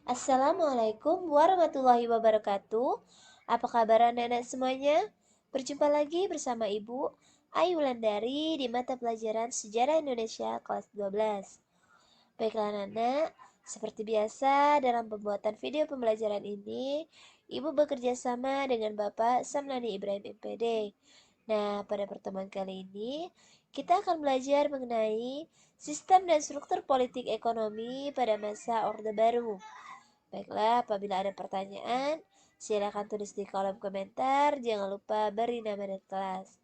Assalamualaikum warahmatullahi wabarakatuh. Apa kabar anak-anak semuanya? Berjumpa lagi bersama Ibu Ayu Wulandari di mata pelajaran Sejarah Indonesia kelas 12. Baiklah anak-anak, seperti biasa dalam pembuatan video pembelajaran ini, Ibu bekerja sama dengan Bapak Samlani Ibrahim MPD. Nah, pada pertemuan kali ini, kita akan belajar mengenai sistem dan struktur politik ekonomi pada masa Orde Baru. Baiklah, apabila ada pertanyaan, silakan tulis di kolom komentar. Jangan lupa beri nama dan kelas.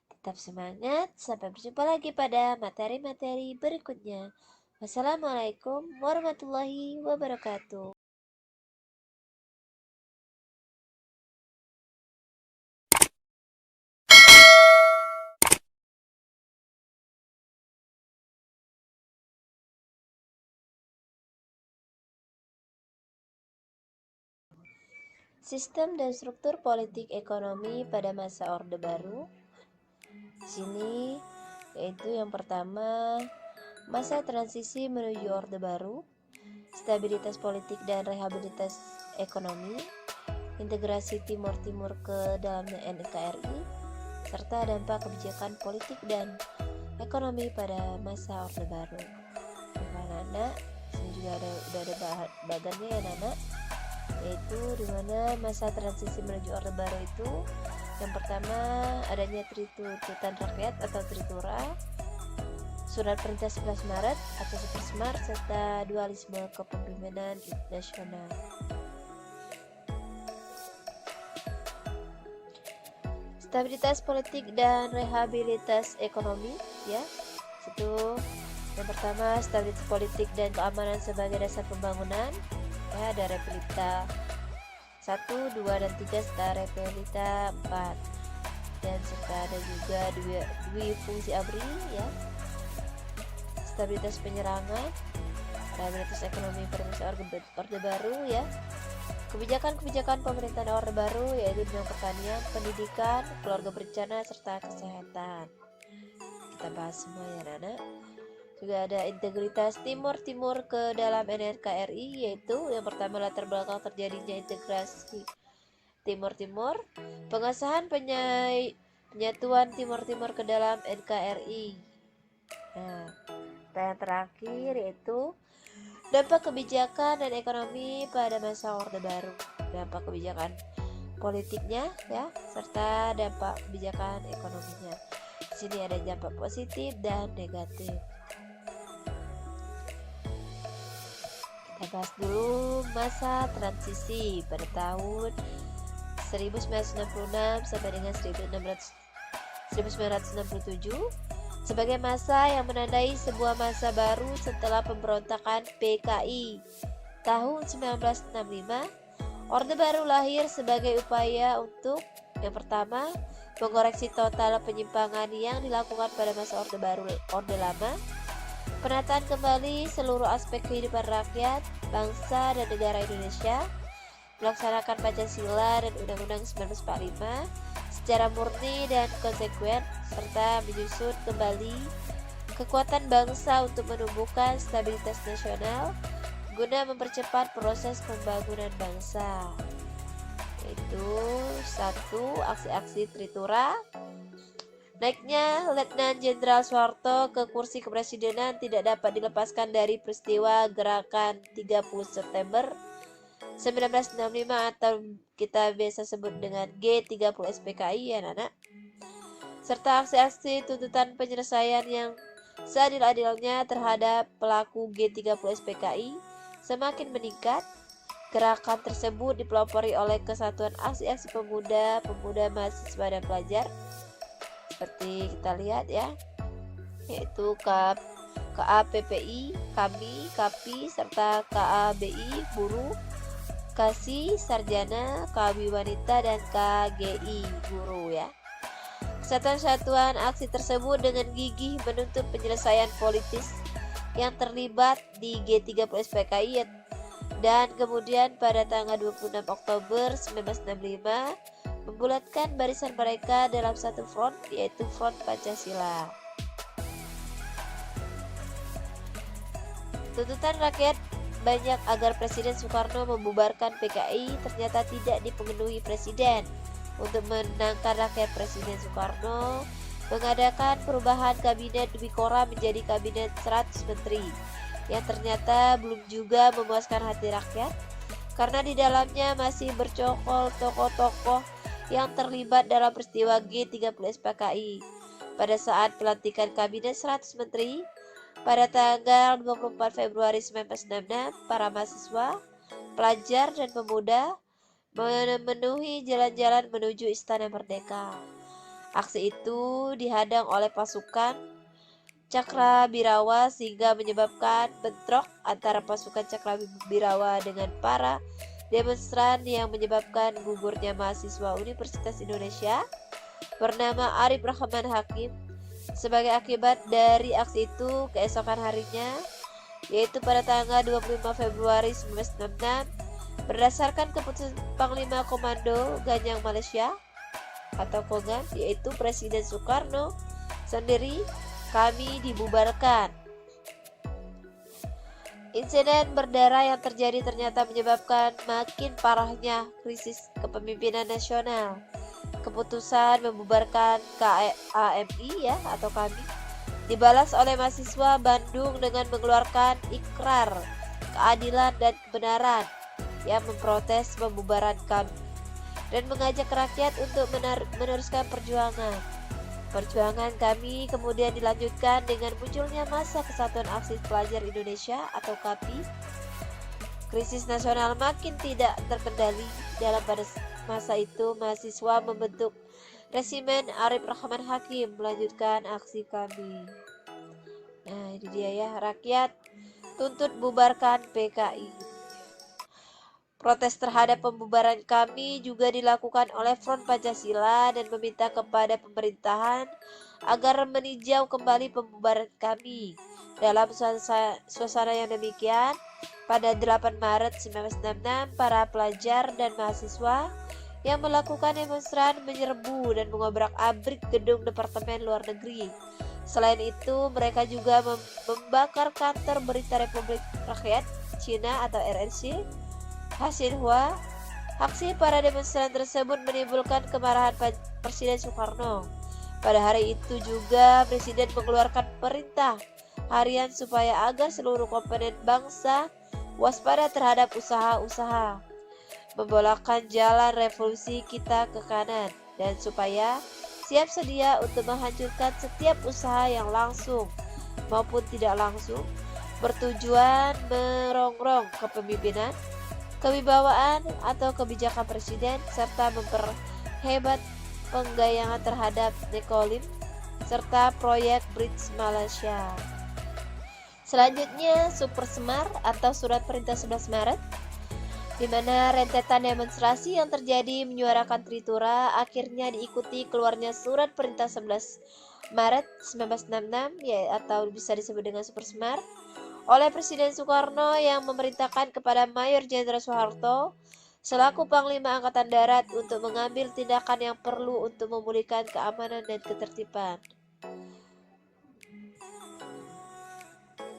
Tetap semangat, sampai berjumpa lagi pada materi-materi berikutnya. Wassalamualaikum warahmatullahi wabarakatuh. Sistem dan struktur politik ekonomi pada masa Orde Baru. Di sini yaitu yang pertama, masa transisi menuju Orde Baru, stabilitas politik dan rehabilitas ekonomi, integrasi Timur-Timur ke dalamnya NKRI, serta dampak kebijakan politik dan ekonomi pada masa Orde Baru. Anak-anak, sini juga udah ada bagannya ya anak, yaitu dimana masa transisi menuju Orde Baru itu yang pertama adanya tuntutan rakyat atau Tritura, Surat Perintah 11 Maret atau 11 Maret serta dualisme kepemimpinan nasional. Stabilitas politik dan rehabilitas ekonomi, ya. Itu yang pertama, stabilitas politik dan keamanan sebagai dasar pembangunan. Ya, ada Repelita 1, 2, dan 3 serta Repelita 4. Dan serta ada juga dwi fungsi ABRI, ya. Stabilitas penyerangan, rehabilitas ekonomi pada masa Orde Baru, ya. Kebijakan-kebijakan pemerintahan Orde Baru yaitu bidang pertanian, pendidikan, keluarga berencana, serta kesehatan. Kita bahas semua ya anak. Juga ada integritas Timur-Timur ke dalam NKRI, yaitu yang pertama latar belakang terjadinya integrasi Timur-Timur, pengesahan penyatuan Timur-Timur ke dalam NKRI. Nah, yang terakhir yaitu dampak kebijakan dan ekonomi pada masa Orde Baru, dampak kebijakan politiknya ya, serta dampak kebijakan ekonominya. Di sini ada dampak positif dan negatif. Kita bahas dulu masa transisi pada tahun 1966 sampai dengan 1967 sebagai masa yang menandai sebuah masa baru setelah pemberontakan PKI tahun 1965. Orde Baru lahir sebagai upaya untuk yang pertama, mengoreksi total penyimpangan yang dilakukan pada masa Orde Lama, penataan kembali seluruh aspek kehidupan rakyat, bangsa dan negara Indonesia, melaksanakan Pancasila dan Undang-Undang 1945 secara murni dan konsekuen, serta menyusun kembali kekuatan bangsa untuk menumbuhkan stabilitas nasional guna mempercepat proses pembangunan bangsa. Yaitu 1. Aksi-aksi Tritura. Naiknya Letnan Jenderal Soeharto ke kursi kepresidenan tidak dapat dilepaskan dari peristiwa gerakan 30 September 1965 atau kita biasa sebut dengan G30 SPKI ya anak, serta aksi-aksi tuntutan penyelesaian yang seadil-adilnya terhadap pelaku G30 SPKI semakin meningkat. Gerakan tersebut dipelopori oleh Kesatuan Aksi-Aksi Pemuda, Mahasiswa dan Pelajar seperti kita lihat ya, yaitu KAPPI, KAMI, KAPI, serta KABI, Buruh, Kasih, Sarjana, KABI Wanita, dan KGI, Guru ya. Kesatuan-satuan aksi tersebut dengan gigih menuntut penyelesaian politis yang terlibat di G30 SPKI dan kemudian pada tanggal 26 Oktober 1965 membulatkan barisan mereka dalam satu front, yaitu Front Pancasila. Tuntutan rakyat banyak agar Presiden Soekarno membubarkan PKI ternyata tidak dipenuhi Presiden. Untuk menenangkan rakyat, Presiden Soekarno mengadakan perubahan kabinet Dwikora menjadi kabinet 100 menteri yang ternyata belum juga memuaskan hati rakyat karena di dalamnya masih bercokol tokoh-tokoh yang terlibat dalam peristiwa G30 SPKI. Pada saat pelantikan kabinet 100 menteri pada tanggal 24 Februari 1966, para mahasiswa, pelajar, dan pemuda memenuhi jalan-jalan menuju Istana Merdeka. Aksi itu dihadang oleh pasukan Cakrawirawa sehingga menyebabkan bentrok antara pasukan Cakrawirawa dengan para demonstran yang menyebabkan gugurnya mahasiswa Universitas Indonesia bernama Arif Rahman Hakim. Sebagai akibat dari aksi itu, keesokan harinya, yaitu pada tanggal 25 Februari 1966, berdasarkan keputusan Panglima Komando Ganyang Malaysia atau Kongan, yaitu Presiden Soekarno sendiri, kami dibubarkan. Insiden berdarah yang terjadi ternyata menyebabkan makin parahnya krisis kepemimpinan nasional. Keputusan membubarkan KAMI atau kami dibalas oleh mahasiswa Bandung dengan mengeluarkan ikrar keadilan dan kebenaran yang memprotes pembubaran kami dan mengajak rakyat untuk meneruskan perjuangan. Perjuangan kami kemudian dilanjutkan dengan munculnya Masa Kesatuan Aksi Pelajar Indonesia atau KAPI. Krisis nasional makin tidak terkendali. Dalam pada masa itu, mahasiswa membentuk Resimen Arif Rahman Hakim melanjutkan aksi kami. Nah, ini dia ya, rakyat tuntut bubarkan PKI. Protes terhadap pembubaran kami juga dilakukan oleh Front Pancasila dan meminta kepada pemerintahan agar meninjau kembali pembubaran kami. Dalam suasana yang demikian, pada 8 Maret 1966, para pelajar dan mahasiswa yang melakukan demonstran menyerbu dan mengobrak-abrik gedung Departemen Luar Negeri. Selain itu, mereka juga membakar kantor Berita Republik Rakyat Cina atau RRC Xinhua. Aksi para demonstran tersebut menimbulkan kemarahan Presiden Soekarno. Pada hari itu juga Presiden mengeluarkan perintah harian supaya agar seluruh komponen bangsa waspada terhadap usaha-usaha membolakkan jalan revolusi kita ke kanan dan supaya siap sedia untuk menghancurkan setiap usaha yang langsung maupun tidak langsung bertujuan merongrong kepemimpinan, kewibawaan atau kebijakan presiden serta memperhebat penggayangan terhadap Nekolim serta proyek Bridge Malaysia. Selanjutnya Super Semar atau Surat Perintah 11 Maret, di mana rentetan demonstrasi yang terjadi menyuarakan Tritura akhirnya diikuti keluarnya Surat Perintah 11 Maret 1966 atau bisa disebut dengan Super Semar oleh Presiden Soekarno yang memerintahkan kepada Mayor Jenderal Soeharto selaku Panglima Angkatan Darat untuk mengambil tindakan yang perlu untuk memulihkan keamanan dan ketertiban.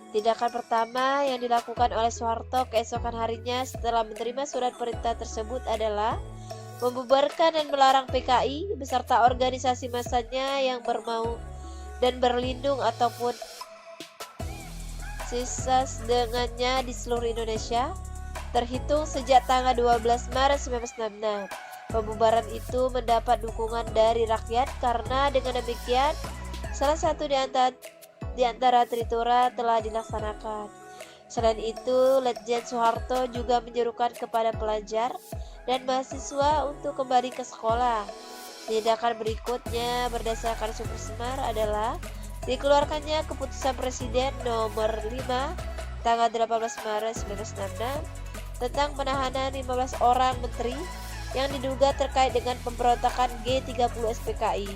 Tindakan pertama yang dilakukan oleh Soeharto keesokan harinya setelah menerima surat perintah tersebut adalah membubarkan dan melarang PKI beserta organisasi masanya yang bermau dan berlindung ataupun sisa dengannya di seluruh Indonesia terhitung sejak tanggal 12 Maret 1966. Pembubaran itu mendapat dukungan dari rakyat karena dengan demikian salah satu di antara Tritura telah dilaksanakan. Selain itu, Letjen Soeharto juga menyerukan kepada pelajar dan mahasiswa untuk kembali ke sekolah. Tindakan berikutnya berdasarkan Super Semar adalah dikeluarkannya keputusan Presiden nomor 5 tanggal 18 Maret 1966 tentang penahanan 15 orang menteri yang diduga terkait dengan pemberontakan G30 SPKI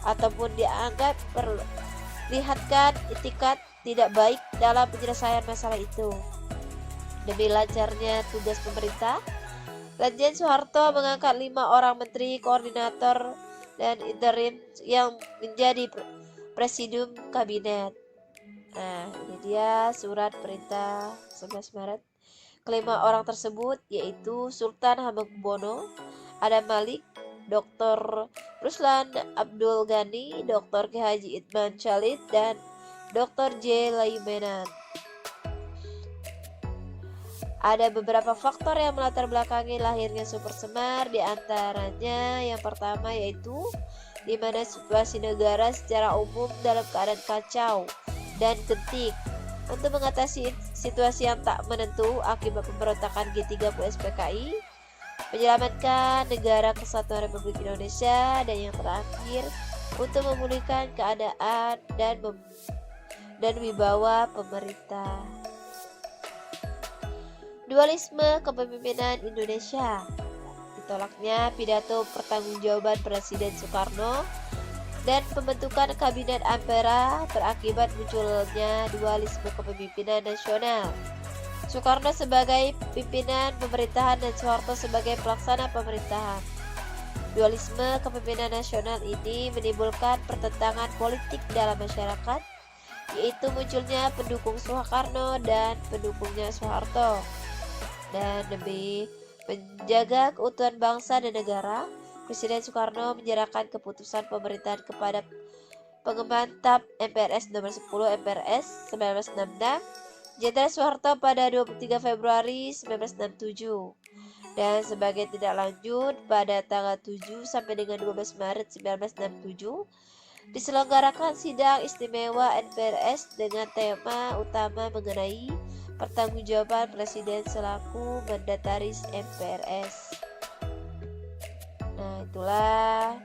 ataupun dianggap perlihatkan itikat tidak baik dalam penyelesaian masalah itu. Demi lancarnya tugas pemerintah, Letjen Soeharto mengangkat 5 orang menteri, koordinator, dan interim yang menjadi Presidium Kabinet. Nah, ini dia surat perintah 11 Maret Kelima orang tersebut yaitu Sultan Hamengkubuwono, Adam Malik, Dr. Ruslan Abdul Ghani, Dr. K. Haji Idman Khalid, dan Dr. J. Layumenan. Ada beberapa faktor yang melatar belakangi lahirnya Super Semar, di antaranya yang pertama yaitu di mana situasi negara secara umum dalam keadaan kacau dan genting. Untuk mengatasi situasi yang tak menentu akibat pemberontakan G30 SPKI, menyelamatkan negara kesatuan Republik Indonesia, dan yang terakhir untuk memulihkan keadaan dan wibawa pemerintah. Dualisme kepemimpinan Indonesia. Ditolaknya pidato pertanggungjawaban Presiden Soekarno dan pembentukan Kabinet Ampera berakibat munculnya dualisme kepemimpinan nasional. Soekarno sebagai pimpinan pemerintahan dan Soeharto sebagai pelaksana pemerintahan. Dualisme kepemimpinan nasional ini menimbulkan pertentangan politik dalam masyarakat, yaitu munculnya pendukung Soekarno dan pendukungnya Soeharto. Dan demi menjaga keutuhan bangsa dan negara, Presiden Soekarno menyerahkan keputusan pemerintahan kepada pengemantap MPRS nomor 10 MPRS 1966 Jenderal Soeharto pada 23 Februari 1967, dan sebagai tindak lanjut pada tanggal 7 sampai dengan 12 Maret 1967 diselenggarakan sidang istimewa MPRS dengan tema utama mengenai pertanggungjawaban Presiden selaku mandataris MPRS. Nah, itulah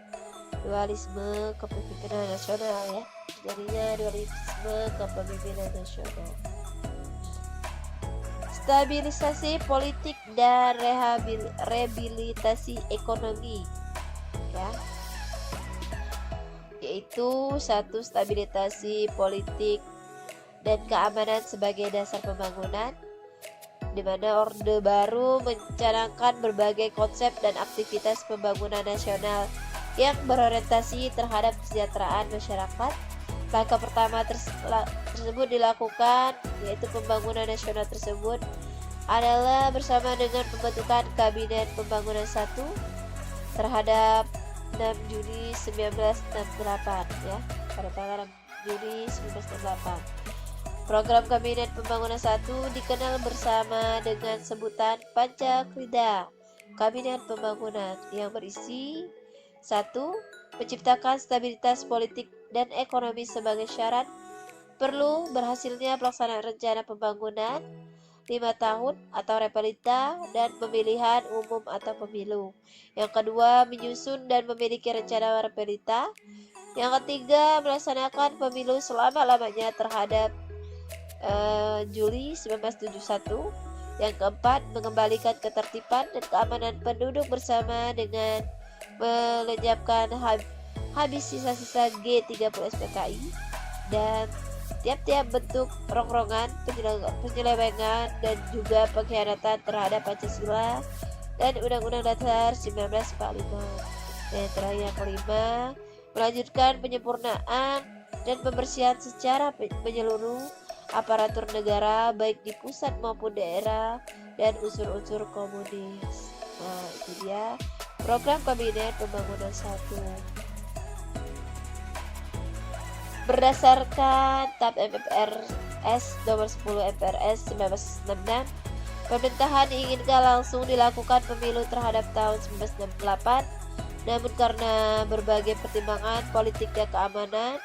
dualisme kepemimpinan nasional ya. Jadinya dualisme kepemimpinan nasional. Stabilisasi politik dan rehabilitasi ekonomi ya. Yaitu satu, stabilisasi politik dan keamanan sebagai dasar pembangunan, di mana Orde Baru mencanangkan berbagai konsep dan aktivitas pembangunan nasional yang berorientasi terhadap kesejahteraan masyarakat. Langkah pertama tersebut dilakukan, yaitu pembangunan nasional tersebut adalah bersama dengan pembentukan Kabinet Pembangunan 1 terhadap 6 Juni 1968 ya, pada tanggal 6 Juni 1968. Program Kabinet Pembangunan 1 dikenal bersama dengan sebutan Pancakrida Kabinet Pembangunan, yang berisi 1. Menciptakan stabilitas politik dan ekonomi sebagai syarat perlu berhasilnya pelaksanaan rencana pembangunan 5 tahun atau repelita dan pemilihan umum atau pemilu. Yang kedua, menyusun dan memiliki rencana repelita. Yang ketiga, melaksanakan pemilu selama-lamanya terhadap Juli 1971. Yang keempat, mengembalikan ketertiban dan keamanan penduduk bersama dengan melenyapkan habis sisa-sisa G30 SPKI dan tiap-tiap bentuk rongrongan, penyelewengan, dan juga pengkhianatan terhadap Pancasila dan Undang-Undang Dasar 1945. Dan terakhir yang kelima, melanjutkan penyempurnaan dan pembersihan secara menyeluruh aparatur negara baik di pusat maupun daerah dan unsur-unsur komunis. Nah, itu dia program Kabinet Pembangunan 1. Berdasarkan TAP MPRS nomor 10 MPRS 1966, pemerintahan diinginkan langsung dilakukan pemilu terhadap tahun 1968, namun karena berbagai pertimbangan politik dan keamanan,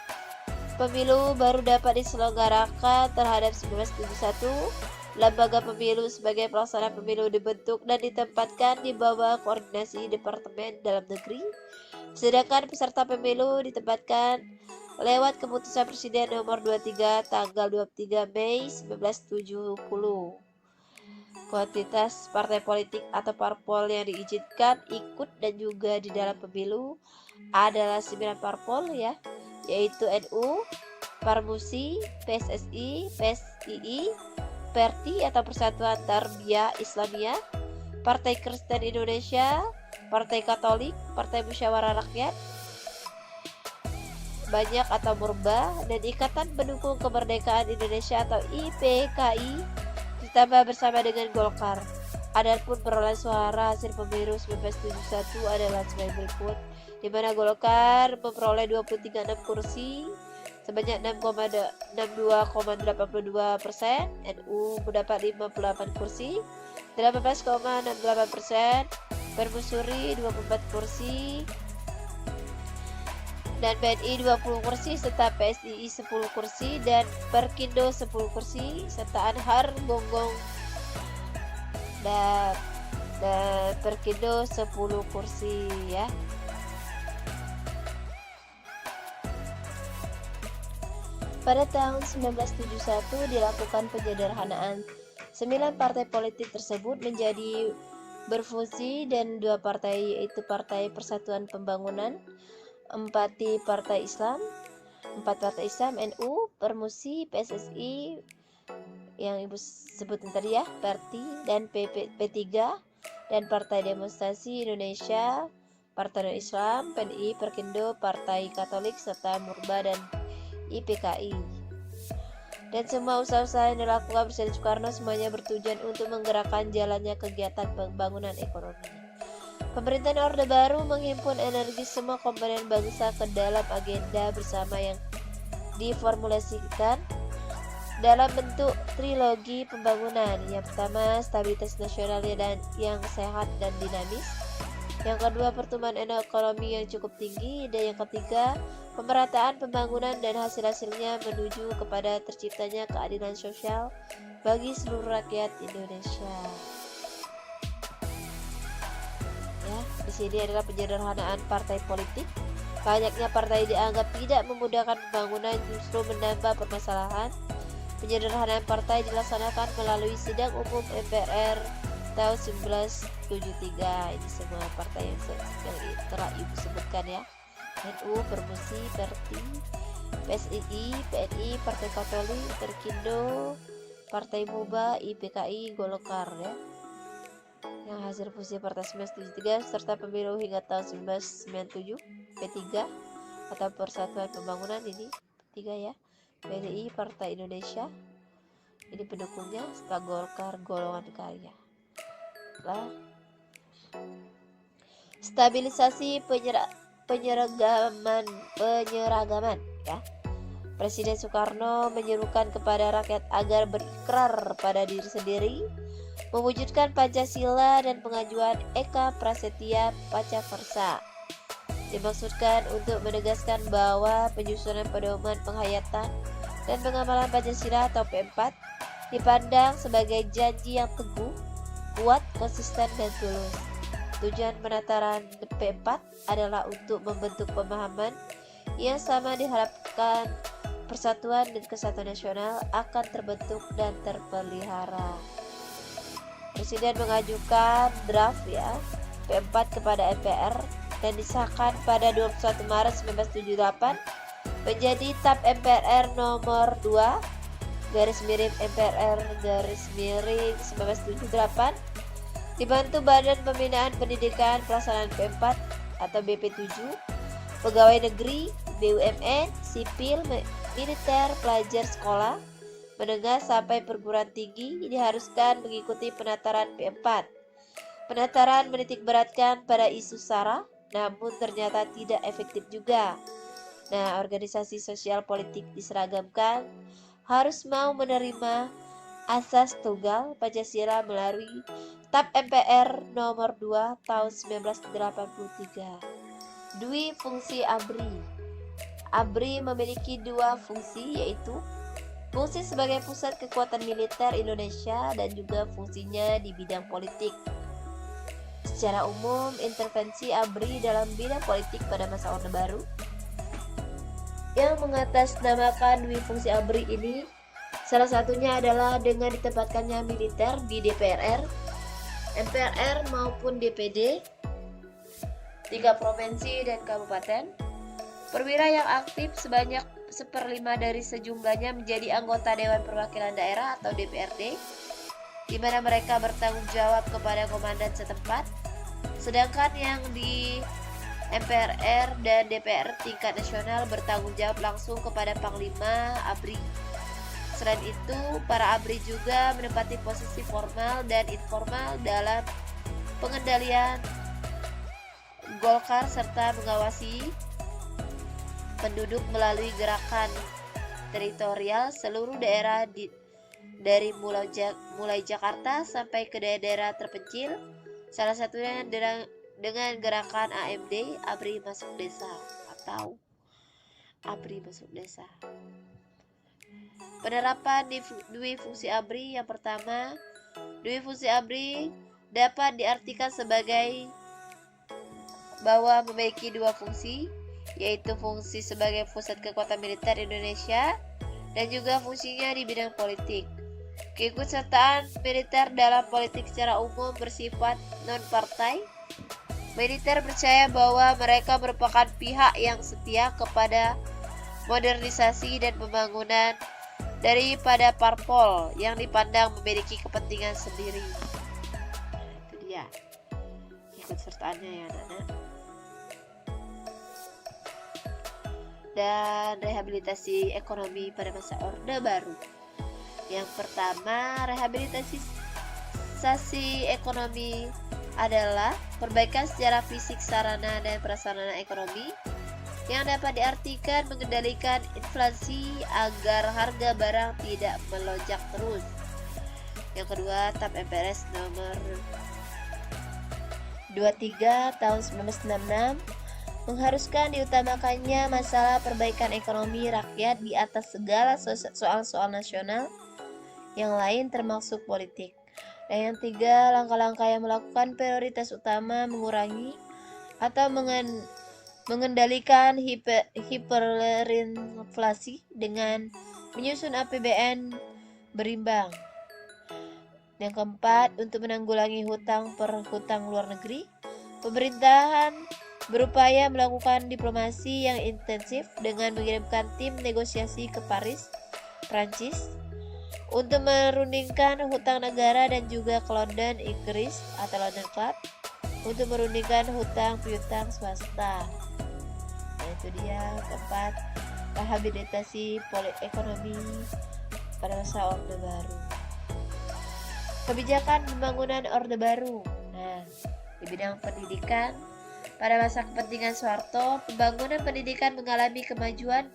pemilu baru dapat diselenggarakan terhadap 1971. Lembaga pemilu sebagai pelaksana pemilu dibentuk dan ditempatkan di bawah koordinasi Departemen Dalam Negeri, sedangkan peserta pemilu ditempatkan lewat keputusan Presiden nomor 23 tanggal 23 Mei 1970. Kuantitas partai politik atau parpol yang diizinkan ikut dan juga di dalam pemilu adalah 9 parpol ya, yaitu NU, Parmusi, PSSI, PSII, PERTI atau Persatuan Tarbiyah Islamiyah, Partai Kristen Indonesia, Partai Katolik, Partai Musyawarah Rakyat Banyak atau Murba, dan Ikatan Pendukung Kemerdekaan Indonesia atau IPKI, ditambah bersama dengan Golkar. Adapun perolehan suara hasil pemilu 1971 adalah sebagai berikut, di mana Golkar memperoleh 23,6 kursi sebanyak 62,82%, NU mendapat 58 kursi 18,68%, Permusuri 24 kursi dan BNI 20 kursi serta PSII 10 kursi dan Perkindo 10 kursi serta Anhar Gonggong dan Perkindo 10 kursi ya. Pada tahun 1971 dilakukan penyederhanaan. 9 partai politik tersebut menjadi berfungsi dan 2 partai yaitu Partai Persatuan Pembangunan, 4 partai Islam, NU, Permusi, PSSI yang Ibu sebutin tadi ya, Perti dan P3 dan Partai Demonstrasi Indonesia, Partai Islam, PNI, Perkindo, Partai Katolik serta Murba dan IPKI. Dan semua usaha-usaha yang dilakukan Presiden Soekarno semuanya bertujuan untuk menggerakkan jalannya kegiatan pembangunan ekonomi. Pemerintahan Orde Baru menghimpun energi semua komponen bangsa ke dalam agenda bersama yang diformulasikan dalam bentuk trilogi pembangunan. Yang pertama, stabilitas nasional dan yang sehat dan dinamis. Yang kedua, pertumbuhan ekonomi yang cukup tinggi. Dan yang ketiga, pemerataan pembangunan dan hasil-hasilnya menuju kepada terciptanya keadilan sosial bagi seluruh rakyat Indonesia. Ya, di sini adalah penyederhanaan partai politik. Banyaknya partai dianggap tidak memudahkan pembangunan, justru menambah permasalahan. Penyederhanaan partai dilaksanakan melalui sidang umum MPR tahun 1973. Ini semua partai yang telah Ibu sebutkan ya. NU, Permusi, Perti, PSII, PNI, Partai Katolik, Perkindo, Partai Muba, IPKI, Golkar ya. Yang hasil fungsi partai 1973 serta pemilu hingga tahun 1997, P3 atau Persatuan Pembangunan ini P3 ya. PDI, Partai Indonesia. Ini pendukungnya serta Golkar, golongan karya. Stabilisasi penyeragaman ya. Presiden Soekarno menyerukan kepada rakyat agar berikrar pada diri sendiri, mewujudkan Pancasila dan pengajuan Eka Prasetya Pacaversa. Dimaksudkan untuk menegaskan bahwa penyusunan pedoman penghayatan dan pengamalan Pancasila atau P4 dipandang sebagai janji yang teguh, kuat, konsisten, dan tulus. Tujuan penataran P4 adalah untuk membentuk pemahaman yang sama, diharapkan persatuan dan kesatuan nasional akan terbentuk dan terpelihara. Presiden mengajukan draft ya P4 kepada MPR dan disahkan pada 21 Maret 1978 menjadi TAP MPR nomor 2 MPR/1978 dibantu Badan Pembinaan Pendidikan Pelaksanaan P4 atau BP7, pegawai negeri, BUMN, sipil, militer, pelajar sekolah menengah sampai perguruan tinggi diharuskan mengikuti penataran P4. Penataran menitikberatkan pada isu SARA, namun ternyata tidak efektif juga. Nah, organisasi sosial politik diseragamkan harus mau menerima asas tunggal Pancasila melalui TAP MPR nomor 2 tahun 1983. Dwi fungsi ABRI. ABRI memiliki 2 fungsi, yaitu fungsi sebagai pusat kekuatan militer Indonesia dan juga fungsinya di bidang politik. Secara umum, intervensi ABRI dalam bidang politik pada masa Orde Baru yang mengatasnamakan dwi fungsi ABRI ini salah satunya adalah dengan ditempatkannya militer di DPR, MPR maupun DPD, 3 provinsi dan kabupaten. Perwira yang aktif sebanyak 1/5 dari sejumlahnya menjadi anggota Dewan Perwakilan Daerah atau DPRD, di mana mereka bertanggung jawab kepada komandan setempat. Sedangkan yang di MPR dan DPR tingkat nasional bertanggung jawab langsung kepada Panglima ABRI. Selain itu, para ABRI juga menempati posisi formal dan informal dalam pengendalian Golkar serta mengawasi penduduk melalui gerakan teritorial seluruh daerah dari mulai Jakarta sampai ke daerah terpencil, salah satunya dengan gerakan AMD, ABRI Masuk Desa atau ABRI Masuk Desa. Penerapan dui fungsi ABRI. Yang pertama, dui fungsi ABRI dapat diartikan sebagai bahwa memiliki dua fungsi, yaitu fungsi sebagai pusat kekuatan militer Indonesia dan juga fungsinya di bidang politik. Keikutsertaan militer dalam politik secara umum bersifat non-partai. Militer percaya bahwa mereka merupakan pihak yang setia kepada modernisasi dan pembangunan daripada parpol yang dipandang memiliki kepentingan sendiri. Itu dia keikutsertaannya ya anak-anak. Dan rehabilitasi ekonomi pada masa Orde Baru. Yang pertama, rehabilitasi ekonomi adalah perbaikan secara fisik sarana dan prasarana ekonomi yang dapat diartikan mengendalikan inflasi agar harga barang tidak melonjak terus. Yang kedua, TAP MPRS nomor 23 tahun 1966 mengharuskan diutamakannya masalah perbaikan ekonomi rakyat di atas segala soal-soal nasional yang lain termasuk politik. Dan yang tiga, langkah-langkah yang melakukan prioritas utama mengurangi atau mengendalikan hiperinflasi dengan menyusun APBN berimbang. Yang keempat, untuk menanggulangi hutang luar negeri, pemerintahan berupaya melakukan diplomasi yang intensif dengan mengirimkan tim negosiasi ke Paris, Prancis, untuk merundingkan hutang negara dan juga ke London, Inggris atau London Club untuk merundingkan hutang piutang swasta. Nah, itu dia keempat, rehabilitasi ekonomi pada masa Orde Baru. Kebijakan pembangunan Orde Baru. Nah, di bidang pendidikan, pada masa kepentingan Soeharto, pembangunan pendidikan mengalami kemajuan.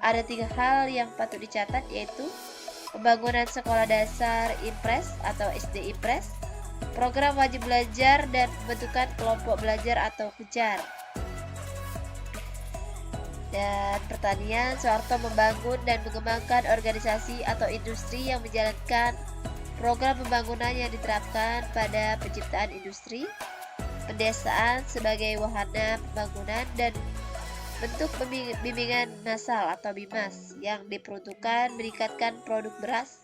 Ada 3 hal yang patut dicatat, yaitu pembangunan sekolah dasar Impres atau SD Impres, program wajib belajar, dan pembentukan kelompok belajar atau kejar. Dan pertanian, Soeharto membangun dan mengembangkan organisasi atau industri yang menjalankan program pembangunan yang diterapkan pada penciptaan industri, pedesaan sebagai wahana pembangunan, dan bentuk bimbingan massal atau BIMAS yang diperuntukkan meningkatkan produk beras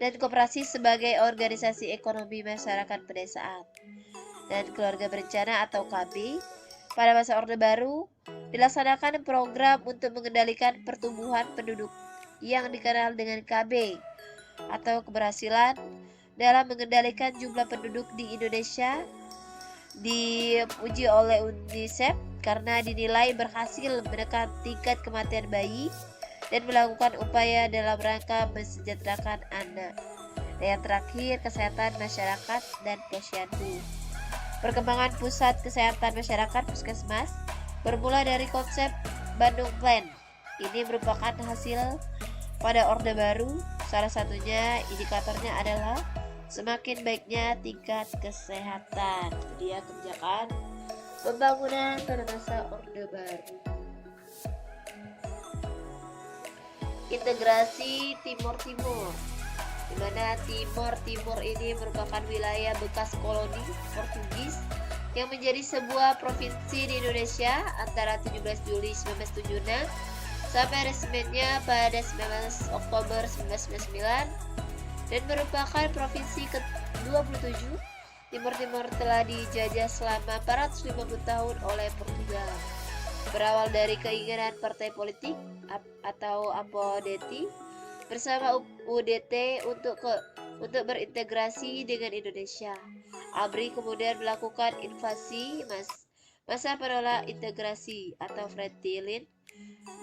dan koperasi sebagai organisasi ekonomi masyarakat pedesaan. Dan keluarga berencana atau KB pada masa Orde Baru dilaksanakan program untuk mengendalikan pertumbuhan penduduk yang dikenal dengan KB atau keberhasilan dalam mengendalikan jumlah penduduk di Indonesia dipuji oleh UNICEF karena dinilai berhasil menekan tingkat kematian bayi dan melakukan upaya dalam rangka mensejahterakan anak. Dan yang terakhir, kesehatan masyarakat dan posyandu. Perkembangan pusat kesehatan masyarakat Puskesmas bermula dari konsep Bandung Plan. Ini merupakan hasil pada Orde Baru. Salah satunya indikatornya adalah semakin baiknya tingkat kesehatan. Jadi ya, kebijakan pembangunan pada masa Orde Baru. Integrasi Timur-Timur, di mana Timur ini merupakan wilayah bekas koloni Portugis yang menjadi sebuah provinsi di Indonesia antara 17 Juli 1976 sampai resminya pada 19 Oktober 1999 dan merupakan provinsi ke-27. Timur-Timur telah dijajah selama 450 tahun oleh Portugal. Berawal dari keinginan partai politik atau APODETI bersama UDT untuk berintegrasi dengan Indonesia. ABRI kemudian melakukan invasi masa penolak integrasi atau Fredtilin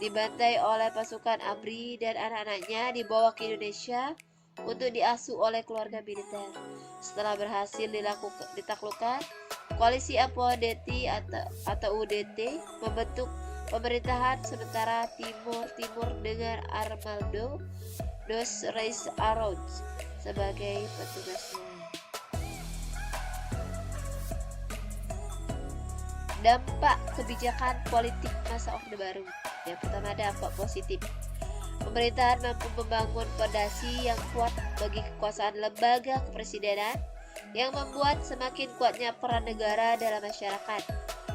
dibantai oleh pasukan ABRI dan anak-anaknya dibawa ke Indonesia untuk diasuh oleh keluarga militer. Setelah berhasil ditaklukkan, koalisi Apo-Deti atau UDT membentuk pemerintahan sementara Timur dengan Arnaldo dos Reis Araújo sebagai petugasnya. Dampak kebijakan politik masa Orde Baru. Yang pertama, dampak positif. Pemerintahan mampu membangun fondasi yang kuat bagi kekuasaan lembaga kepresidenan yang membuat semakin kuatnya peran negara dalam masyarakat.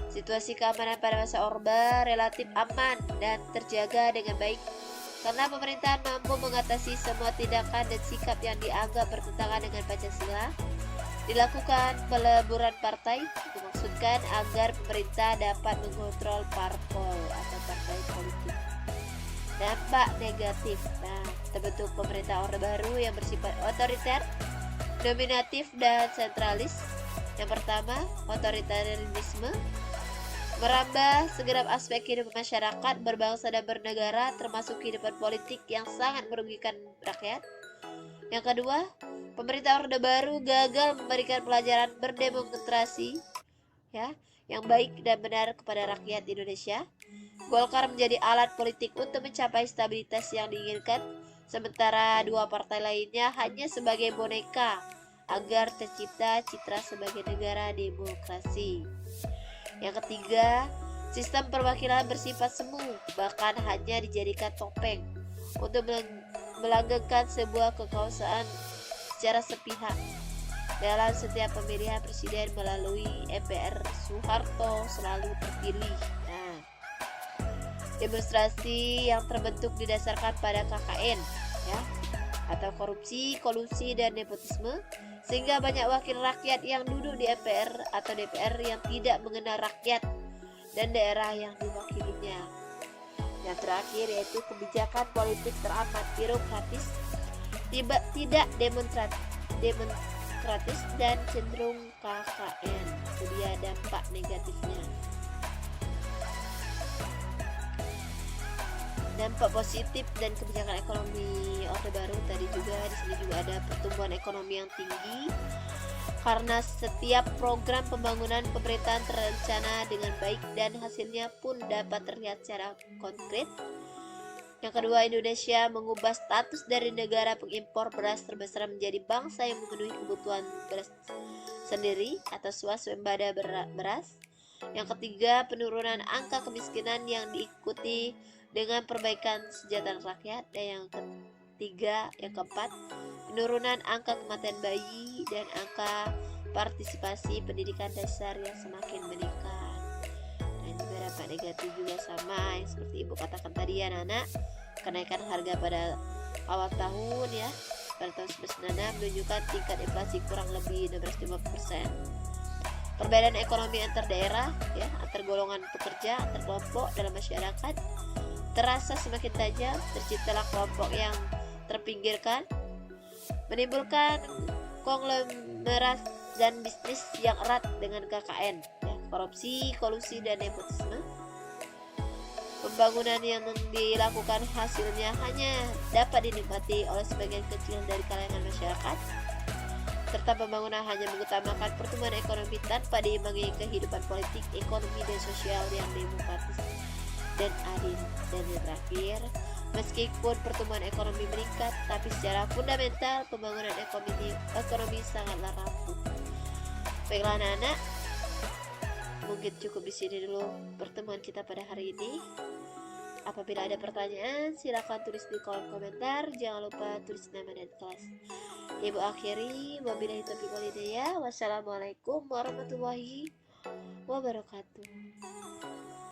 Situasi keamanan pada masa Orde relatif aman dan terjaga dengan baik karena pemerintahan mampu mengatasi semua tindakan dan sikap yang dianggap bertentangan dengan Pancasila. Dilakukan peleburan partai dimaksudkan agar pemerintah dapat mengontrol parpol atau partai politik. Dampak negatif. Terbentuk pemerintah Orde Baru yang bersifat otoriter, dominatif dan sentralis. Yang pertama, otoritarianisme merambah segenap aspek kehidupan masyarakat berbangsa dan bernegara, termasuk kehidupan politik yang sangat merugikan rakyat. Yang kedua, pemerintah Orde Baru gagal memberikan pelajaran berdemokrasi yang baik dan benar kepada rakyat Indonesia. Golkar menjadi alat politik untuk mencapai stabilitas yang diinginkan, sementara dua partai lainnya hanya sebagai boneka agar tercipta citra sebagai negara demokrasi. Yang ketiga, sistem perwakilan bersifat semu, bahkan hanya dijadikan topeng untuk melanggengkan sebuah kekuasaan secara sepihak. Dalam setiap pemilihan presiden melalui MPR, Soeharto selalu terpilih. Demonstrasi yang terbentuk didasarkan pada KKN atau korupsi, kolusi, dan nepotisme, sehingga banyak wakil rakyat yang duduk di MPR atau DPR yang tidak mengenal rakyat dan daerah yang diwakilinya. Yang terakhir yaitu kebijakan politik teramat birokratis, tidak demokratis dan cenderung KKN. Itu dia dampak negatifnya. Dampak positif dan kebijakan ekonomi Orde Baru tadi juga, di sini juga ada pertumbuhan ekonomi yang tinggi karena setiap program pembangunan pemerintahan terencana dengan baik dan hasilnya pun dapat terlihat secara konkret. Yang kedua, Indonesia mengubah status dari negara pengimpor beras terbesar menjadi bangsa yang memenuhi kebutuhan beras sendiri atau swasembada beras. Yang ketiga, penurunan angka kemiskinan yang diikuti dengan perbaikan kesejahteraan rakyat. Dan yang keempat, penurunan angka kematian bayi dan angka partisipasi pendidikan dasar yang semakin meningkat. Dan juga dampak negatif juga sama yang seperti ibu katakan tadi ya anak, kenaikan harga pada awal tahun pada tahun 1996 menunjukkan tingkat inflasi kurang lebih 16,5%. Perbedaan ekonomi antar daerah antar golongan pekerja, antar kelompok dalam masyarakat terasa semakin tajam. Terciptalah kelompok yang terpinggirkan, menimbulkan konglomerat dan bisnis yang erat dengan KKN, korupsi, kolusi, dan nepotisme. Pembangunan yang dilakukan hasilnya hanya dapat dinikmati oleh sebagian kecil dari kalangan masyarakat, serta pembangunan hanya mengutamakan pertumbuhan ekonomi tanpa diimbangi kehidupan politik, ekonomi, dan sosial yang demokratis dan adil. Dan yang terakhir, meskipun pertumbuhan ekonomi meningkat, tapi secara fundamental pembangunan ekonomi sangatlah rapuh. Baiklah anak-anak, mungkin cukup di sini dulu pertemuan kita pada hari ini. Apabila ada pertanyaan, silakan tulis di kolom komentar. Jangan lupa tulis nama dan kelas. Ibu akhiri, wabillahi taufiq wal hidayah. Wassalamualaikum warahmatullahi wabarakatuh.